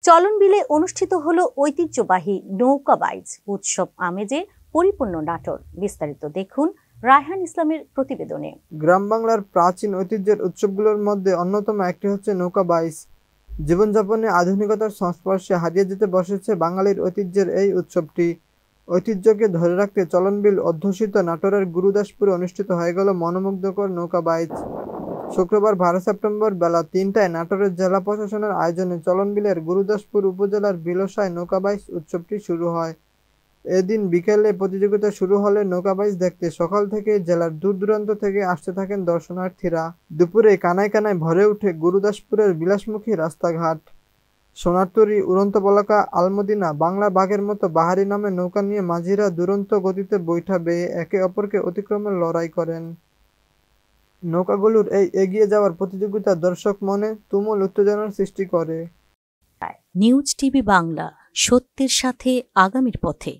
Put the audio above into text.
চলনবিলে অনুষ্ঠিত হলো ঐতিহ্যবাহী নৌকা বাইচ উৎসব আমেজে পরিপূর্ণ নাটোর। বিস্তারিত দেখুন রায়হান ইসলামের প্রতিবেদনে। গ্রাম বাংলার প্রাচীন ঐতিহ্যের উৎসবগুলোর মধ্যে অন্যতম একটি হচ্ছে নৌকা বাইচ। জীবনযাপনে আধুনিকতার সংস্পর্শে হারিয়ে যেতে বসেছে বাঙালির ঐতিহ্যের এই উৎসবটি। ঐতিহ্যকে ধরে রাখতে চলনবিল অধ্যুষিত নাটোরের গুরুদাসপুরে অনুষ্ঠিত হয়ে গেল মনোমুগ্ধকর নৌকা বাইচ। শুক্রবার 12 সেপ্টেম্বর বেলা 3টায় নাটোরের জেলা প্রশাসনের আয়োজনে চলনবিলের গুরুদাসপুর উপজেলার বিলসায় নৌকা বাইচ উৎসবটি শুরু হয়। এদিন বিকেলে প্রতিযোগিতা শুরু হলে নৌকা বাইচ দেখতে সকাল থেকে জেলার দূর দূরান্ত থেকে আসতে থাকেন দর্শনার্থীরা। দুপুরে কানায় কানায় ভরে ওঠে গুরুদাসপুরের বিলাসমুখী রাস্তাঘাট। সোনারতরী, উড়ন্ত পলাকা, আলমদিনা, বাংলা বাঘের মতো বাহারি নামে নৌকা নিয়ে মাঝিরা দুরন্ত গতিতে বৈঠা বেয়ে একে অপরকে অতিক্রমের লড়াই করেন। নৌকাগুলোর এই এগিয়ে যাওয়ার প্রতিযোগিতা দর্শক মনে তুমুল উত্তেজনার সৃষ্টি করে। নিউজ টিভি বাংলা, সত্যের সাথে আগামীর পথে।